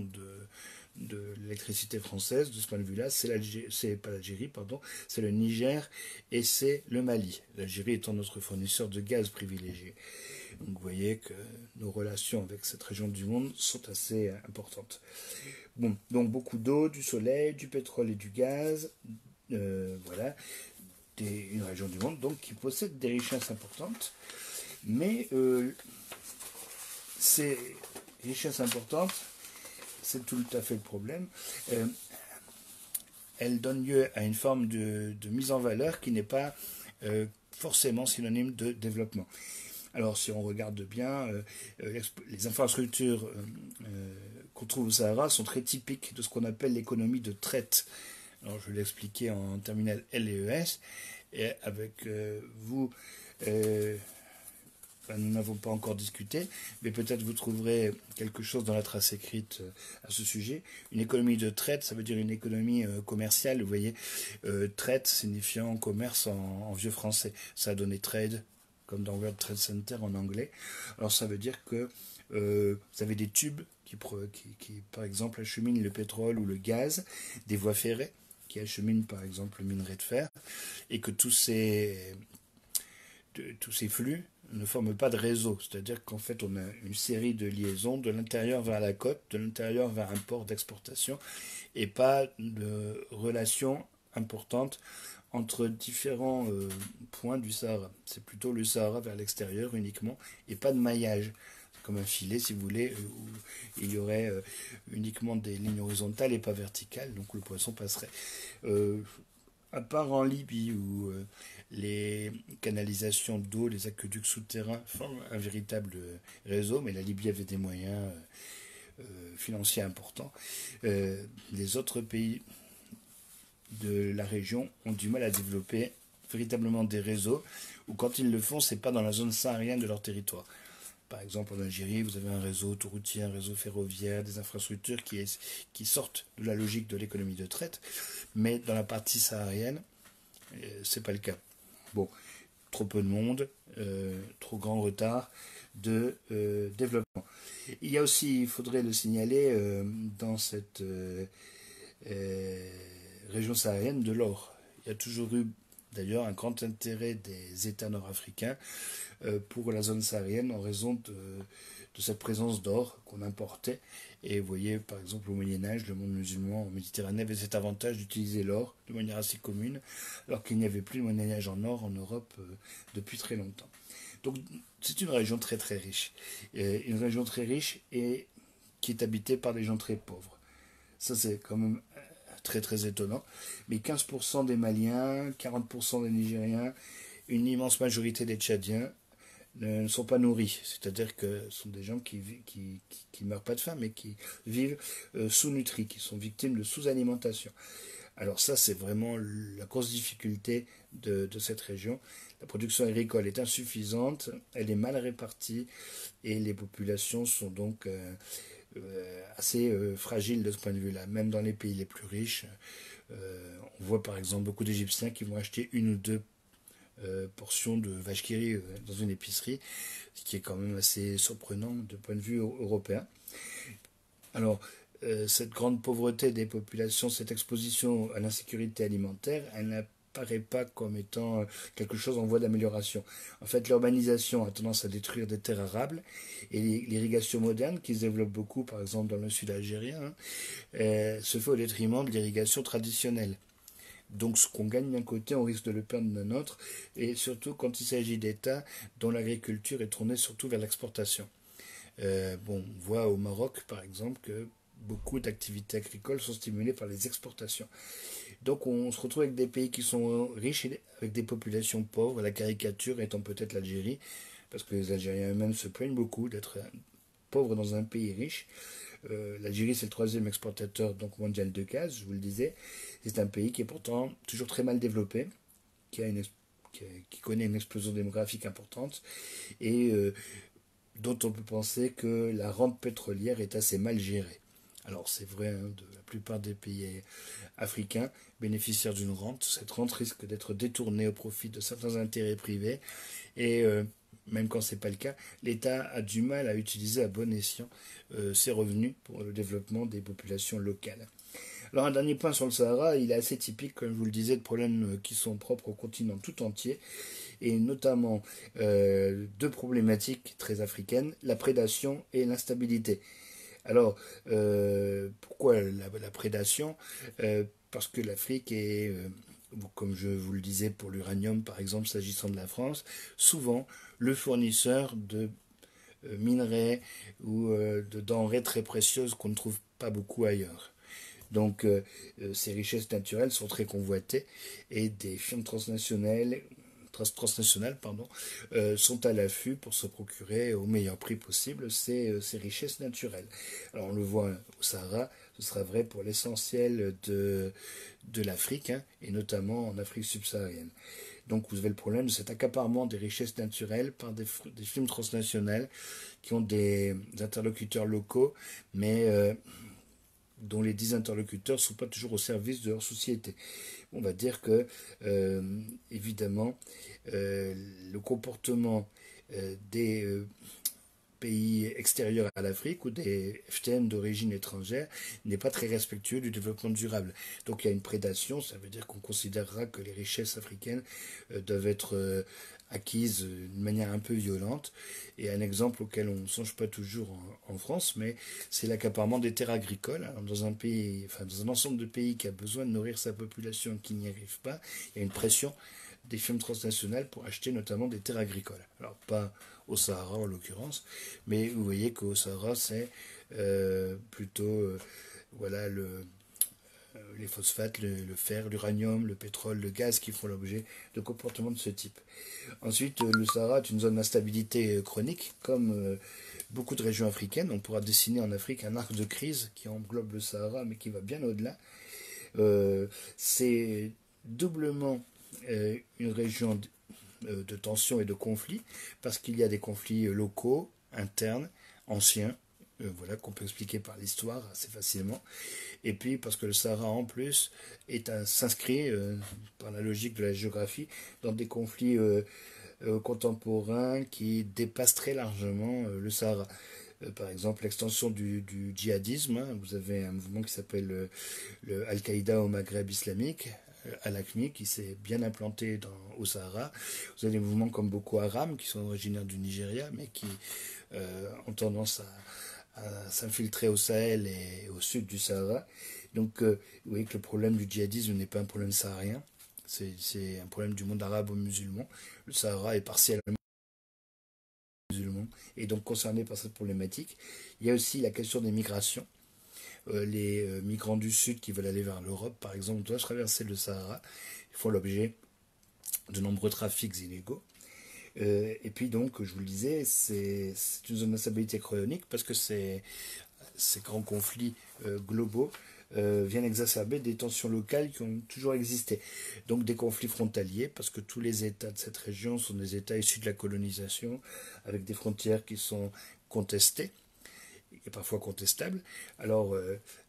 A: de l'électricité française, de ce point de vue-là, c'est pas l'Algérie, pardon, c'est le Niger et c'est le Mali. L'Algérie étant notre fournisseur de gaz privilégié. Donc vous voyez que nos relations avec cette région du monde sont assez importantes. Bon, donc beaucoup d'eau, du soleil, du pétrole et du gaz, voilà, une région du monde donc qui possède des richesses importantes, mais ces richesses importantes, c'est tout à fait le problème. Elles donnent lieu à une forme de mise en valeur qui n'est pas forcément synonyme de développement. Alors si on regarde bien, les infrastructures qu'on trouve au Sahara sont très typiques de ce qu'on appelle l'économie de traite. Alors je vais l'expliquer en terminale L et ES, et avec vous, nous n'avons pas encore discuté, mais peut-être vous trouverez quelque chose dans la trace écrite à ce sujet. Une économie de traite, ça veut dire une économie commerciale, vous voyez, traite signifiant commerce en vieux français. Ça a donné trade, comme dans World Trade Center en anglais. Alors ça veut dire que vous avez des tubes par exemple, achemine le pétrole ou le gaz, des voies ferrées, qui acheminent, par exemple, le minerai de fer, et que tous ces flux ne forment pas de réseau. C'est-à-dire qu'en fait, on a une série de liaisons de l'intérieur vers la côte, de l'intérieur vers un port d'exportation, et pas de relations importantes entre différents points du Sahara. C'est plutôt le Sahara vers l'extérieur uniquement, et pas de maillage. Comme un filet, si vous voulez, où il y aurait uniquement des lignes horizontales et pas verticales, donc le poisson passerait. Euh, à part en Libye, où les canalisations d'eau, les aqueducs souterrains forment un véritable réseau, mais la Libye avait des moyens financiers importants. Les autres pays de la région ont du mal à développer véritablement des réseaux, ou quand ils le font, c'est pas dans la zone saharienne de leur territoire. Par exemple, en Algérie, vous avez un réseau autoroutier, un réseau ferroviaire, des infrastructures qui sortent de la logique de l'économie de traite, mais dans la partie saharienne, c'est pas le cas. Bon, trop peu de monde, trop grand retard de développement. Il y a aussi, il faudrait le signaler, dans cette région saharienne, de l'or. Il y a toujours eu d'ailleurs un grand intérêt des États nord-africains pour la zone saharienne en raison de cette présence d'or qu'on importait. Et vous voyez, par exemple, au Moyen-Âge, le monde musulman en Méditerranée avait cet avantage d'utiliser l'or de manière assez commune, alors qu'il n'y avait plus de Moyen-Âge en or en Europe depuis très longtemps. Donc, c'est une région très très riche. Une région très riche et qui est habitée par des gens très pauvres. Ça, c'est quand même très très étonnant. Mais 15% des Maliens, 40% des Nigériens, une immense majorité des Tchadiens ne sont pas nourris. C'est-à-dire que ce sont des gens qui meurent pas de faim, mais qui vivent sous-nutris, qui sont victimes de sous-alimentation. Alors ça, c'est vraiment la grosse difficulté de cette région. La production agricole est insuffisante, elle est mal répartie, et les populations sont donc assez fragiles de ce point de vue-là. Même dans les pays les plus riches, on voit par exemple beaucoup d'Égyptiens qui vont acheter une ou deux portions de vache qui rit dans une épicerie, ce qui est quand même assez surprenant de point de vue européen. Alors, cette grande pauvreté des populations, cette exposition à l'insécurité alimentaire, elle n'apparaît pas comme étant quelque chose en voie d'amélioration. En fait, l'urbanisation a tendance à détruire des terres arables, et l'irrigation moderne, qui se développe beaucoup, par exemple dans le sud algérien, se fait au détriment de l'irrigation traditionnelle. Donc ce qu'on gagne d'un côté, on risque de le perdre d'un autre, et surtout quand il s'agit d'États dont l'agriculture est tournée surtout vers l'exportation. On voit au Maroc, par exemple, que beaucoup d'activités agricoles sont stimulées par les exportations. Donc on se retrouve avec des pays qui sont riches et avec des populations pauvres, la caricature étant peut-être l'Algérie, parce que les Algériens eux-mêmes se plaignent beaucoup d'être pauvres dans un pays riche. L'Algérie, c'est le troisième exportateur donc, mondial de gaz, je vous le disais. C'est un pays qui est pourtant toujours très mal développé, qui connaît une explosion démographique importante, et dont on peut penser que la rente pétrolière est assez mal gérée. Alors c'est vrai de la plupart des pays africains bénéficiaires d'une rente. Cette rente risque d'être détournée au profit de certains intérêts privés, et même quand ce n'est pas le cas, l'État a du mal à utiliser à bon escient ses revenus pour le développement des populations locales. Alors un dernier point sur le Sahara, il est assez typique, comme je vous le disais, de problèmes qui sont propres au continent tout entier, et notamment deux problématiques très africaines, la prédation et l'instabilité. Alors, pourquoi la prédation Parce que l'Afrique est, comme je vous le disais pour l'uranium par exemple, s'agissant de la France, souvent le fournisseur de minerais ou de denrées très précieuses qu'on ne trouve pas beaucoup ailleurs. Donc ces richesses naturelles sont très convoitées, et des firmes transnationales sont à l'affût pour se procurer au meilleur prix possible ces richesses naturelles. Alors on le voit au Sahara, ce sera vrai pour l'essentiel de l'Afrique, et notamment en Afrique subsaharienne. Donc vous avez le problème de cet accaparement des richesses naturelles par des firmes transnationales qui ont des interlocuteurs locaux, mais dont les 10 interlocuteurs ne sont pas toujours au service de leur société. On va dire que, évidemment, le comportement des pays extérieurs à l'Afrique ou des FTN d'origine étrangère n'est pas très respectueux du développement durable. Donc il y a une prédation, ça veut dire qu'on considérera que les richesses africaines doivent être acquises d'une manière un peu violente. Et un exemple auquel on ne songe pas toujours en France, mais c'est l'accaparement des terres agricoles. Alors, dans un pays, enfin dans un ensemble de pays qui a besoin de nourrir sa population et qui n'y arrive pas, il y a une pression des firmes transnationales pour acheter notamment des terres agricoles. Alors pas au Sahara en l'occurrence, mais vous voyez qu'au Sahara c'est plutôt voilà les phosphates, le fer, l'uranium, le pétrole, le gaz qui font l'objet de comportements de ce type. Ensuite, le Sahara est une zone d'instabilité chronique, comme beaucoup de régions africaines. On pourra dessiner en Afrique un arc de crise qui englobe le Sahara, mais qui va bien au-delà. C'est doublement une région de tension et de conflits, parce qu'il y a des conflits locaux, internes, anciens, voilà, qu'on peut expliquer par l'histoire assez facilement. Et puis parce que le Sahara en plus s'inscrit par la logique de la géographie dans des conflits contemporains qui dépassent très largement le Sahara. Par exemple, l'extension du djihadisme. Hein. Vous avez un mouvement qui s'appelle le Al-Qaïda au Maghreb islamique, Al-Aqmi, qui s'est bien implanté au Sahara. Vous avez des mouvements comme Boko Haram, qui sont originaires du Nigeria, mais qui ont tendance à s'infiltrer au Sahel et au sud du Sahara. Donc, vous voyez que le problème du djihadisme n'est pas un problème saharien, c'est un problème du monde arabo-musulman. Le Sahara est partiellement musulman et donc concerné par cette problématique. Il y a aussi la question des migrations. Les migrants du Sud qui veulent aller vers l'Europe, par exemple, doivent traverser le Sahara. Ils font l'objet de nombreux trafics illégaux. Et puis donc, je vous le disais, c'est une zone d'instabilité chronique parce que ces grands conflits globaux viennent exacerber des tensions locales qui ont toujours existé. Donc des conflits frontaliers, parce que tous les États de cette région sont des États issus de la colonisation, avec des frontières qui sont contestées et parfois contestables. Alors,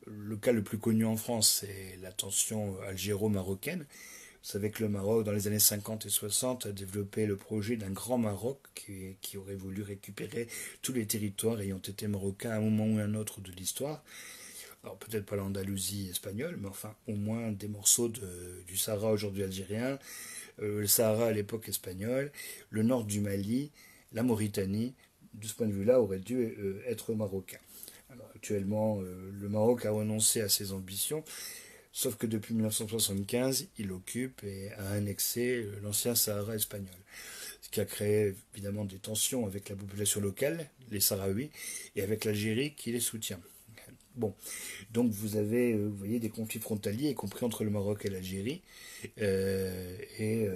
A: le cas le plus connu en France, c'est la tension algéro-marocaine. Vous savez que le Maroc, dans les années 50 et 60, a développé le projet d'un grand Maroc qui aurait voulu récupérer tous les territoires ayant été marocains à un moment ou un autre de l'histoire. Alors peut-être pas l'Andalousie espagnole, mais enfin au moins des morceaux du Sahara aujourd'hui algérien, le Sahara à l'époque espagnol, le nord du Mali, la Mauritanie, de ce point de vue-là, aurait dû être marocain. Alors, actuellement, le Maroc a renoncé à ses ambitions, sauf que depuis 1975, il occupe et a annexé l'ancien Sahara espagnol. Ce qui a créé évidemment des tensions avec la population locale, les Sahraouis, et avec l'Algérie qui les soutient. Bon, donc vous voyez, des conflits frontaliers, y compris entre le Maroc et l'Algérie, et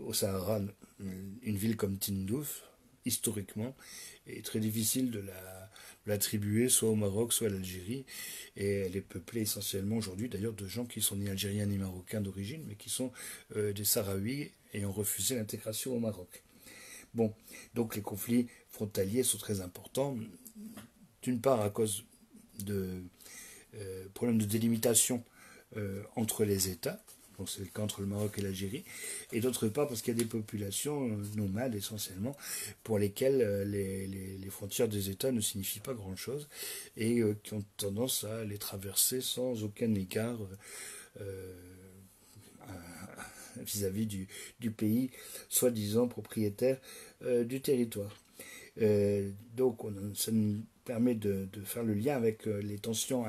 A: au Sahara, une ville comme Tindouf, historiquement, est très difficile de l'attribuer soit au Maroc, soit à l'Algérie, et elle est peuplée essentiellement aujourd'hui d'ailleurs de gens qui sont ni algériens ni marocains d'origine, mais qui sont des Sahraouis ayant refusé l'intégration au Maroc. Bon, donc les conflits frontaliers sont très importants, d'une part à cause de problèmes de délimitation entre les États, donc c'est le cas entre le Maroc et l'Algérie, et d'autre part parce qu'il y a des populations nomades essentiellement, pour lesquelles les frontières des États ne signifient pas grand-chose, et qui ont tendance à les traverser sans aucun égard vis-à-vis du pays, soi-disant propriétaire du territoire. Donc ça nous permet de faire le lien avec les tensions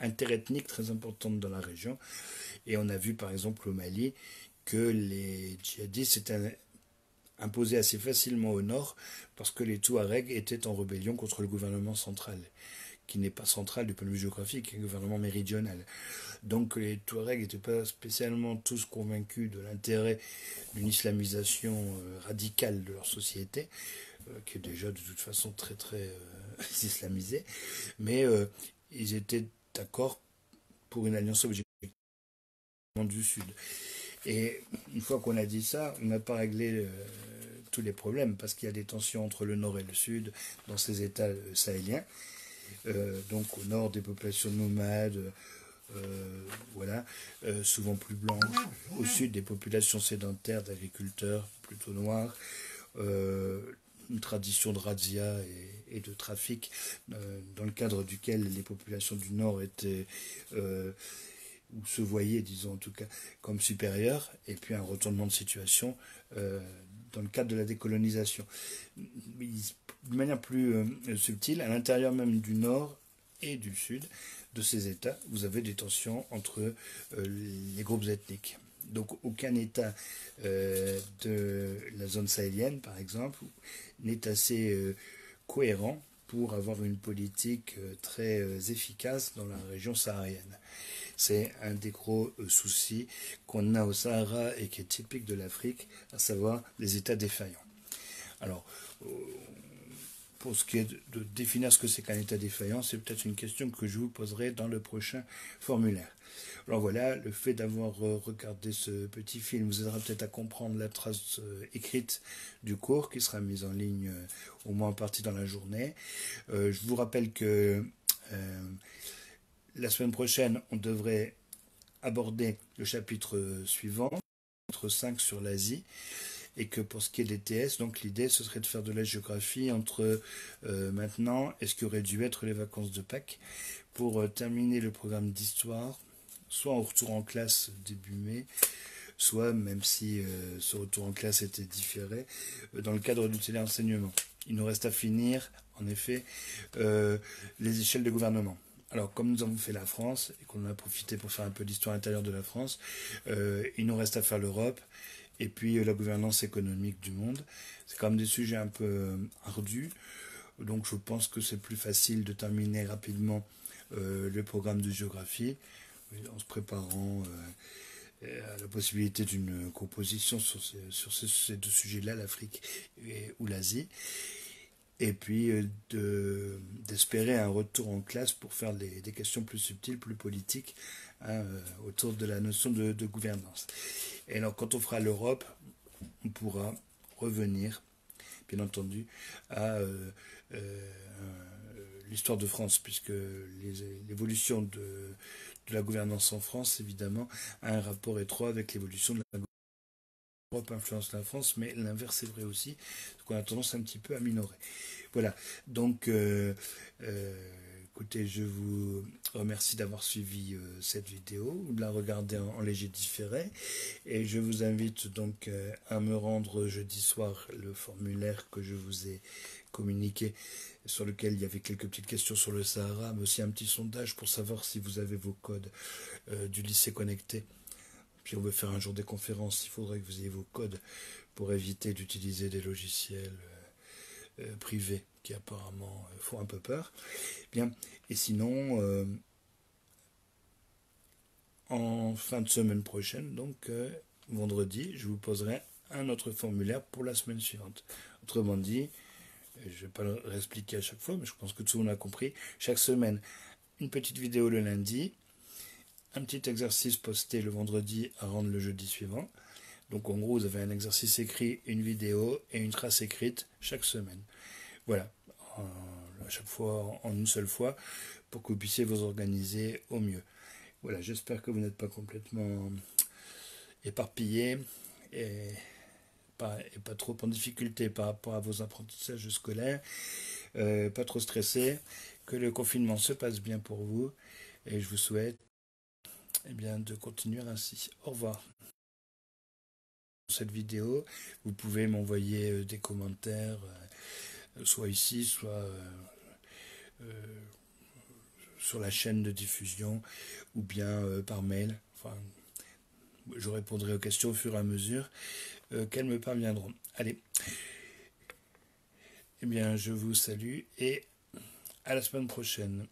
A: interethniques très importantes dans la région. Et on a vu par exemple au Mali que les djihadistes s'étaient imposés assez facilement au nord parce que les Touaregs étaient en rébellion contre le gouvernement central, qui n'est pas central du point de vue géographique, qui est un gouvernement méridional. Donc les Touaregs n'étaient pas spécialement tous convaincus de l'intérêt d'une islamisation radicale de leur société, qui est déjà de toute façon très très islamisée, mais ils étaient d'accord pour une alliance objective du Sud. Et une fois qu'on a dit ça, on n'a pas réglé tous les problèmes, parce qu'il y a des tensions entre le Nord et le Sud dans ces États sahéliens. Donc au Nord, des populations nomades, voilà, souvent plus blanches. Au Sud, des populations sédentaires d'agriculteurs plutôt noirs. une tradition de razzia et de trafic dans le cadre duquel les populations du Nord étaient ou se voyaient, disons en tout cas, comme supérieures, et puis un retournement de situation dans le cadre de la décolonisation. De manière plus subtile, à l'intérieur même du Nord et du Sud de ces États, vous avez des tensions entre les groupes ethniques. Donc aucun État de la zone sahélienne, par exemple, n'est assez cohérent pour avoir une politique très efficace dans la région saharienne. C'est un des gros soucis qu'on a au Sahara et qui est typique de l'Afrique, à savoir les États défaillants. Alors, pour ce qui est de définir ce que c'est qu'un État défaillant, c'est peut-être une question que je vous poserai dans le prochain formulaire. Alors voilà, le fait d'avoir regardé ce petit film vous aidera peut-être à comprendre la trace écrite du cours qui sera mise en ligne au moins en partie dans la journée. Je vous rappelle que la semaine prochaine, on devrait aborder le chapitre suivant, chapitre 5 sur l'Asie, et que pour ce qui est des TS, donc l'idée ce serait de faire de la géographie entre maintenant et ce qui aurait dû être les vacances de Pâques, pour terminer le programme d'histoire, soit en retour en classe début mai, soit, même si ce retour en classe était différé, dans le cadre du téléenseignement. Il nous reste à finir, en effet, les échelles de gouvernement. Alors, comme nous avons fait la France, et qu'on en a profité pour faire un peu d'histoire intérieure de la France, il nous reste à faire l'Europe, et puis la gouvernance économique du monde. C'est quand même des sujets un peu ardus, donc je pense que c'est plus facile de terminer rapidement le programme de géographie, en se préparant à la possibilité d'une composition sur ces deux sujets-là, l'Afrique ou l'Asie. Et puis d'espérer un retour en classe pour faire des questions plus subtiles, plus politiques, hein, autour de la notion de gouvernance. Et alors quand on fera l'Europe, on pourra revenir, bien entendu, à l'histoire de France, puisque l'évolution de la gouvernance en France, évidemment, a un rapport étroit avec l'évolution de la gouvernance. L'Europe influence la France, mais l'inverse est vrai aussi, ce qu'on a tendance un petit peu à minorer. Voilà, donc écoutez, je vous remercie d'avoir suivi cette vidéo, ou de la regarder en léger différé, et je vous invite donc à me rendre jeudi soir le formulaire que je vous ai communiqué, sur lequel il y avait quelques petites questions sur le Sahara, mais aussi un petit sondage pour savoir si vous avez vos codes du lycée connecté. Puis on veut faire un jour des conférences, il faudrait que vous ayez vos codes pour éviter d'utiliser des logiciels privés qui apparemment font un peu peur. Bien, et sinon, en fin de semaine prochaine, donc vendredi, je vous poserai un autre formulaire pour la semaine suivante. Autrement dit, je ne vais pas le réexpliquer à chaque fois, mais je pense que tout le monde a compris. Chaque semaine, une petite vidéo le lundi, un petit exercice posté le vendredi à rendre le jeudi suivant. Donc en gros, vous avez un exercice écrit, une vidéo et une trace écrite chaque semaine. Voilà, à chaque fois en une seule fois, pour que vous puissiez vous organiser au mieux. Voilà, j'espère que vous n'êtes pas complètement éparpillés et pas trop en difficulté par rapport à vos apprentissages scolaires, pas trop stressés, que le confinement se passe bien pour vous, et je vous souhaite de continuer ainsi. Au revoir. Cette vidéo, vous pouvez m'envoyer des commentaires, soit ici, soit sur la chaîne de diffusion, ou bien par mail. Enfin, je répondrai aux questions au fur et à mesure qu'elles me parviendront. Allez, je vous salue et à la semaine prochaine.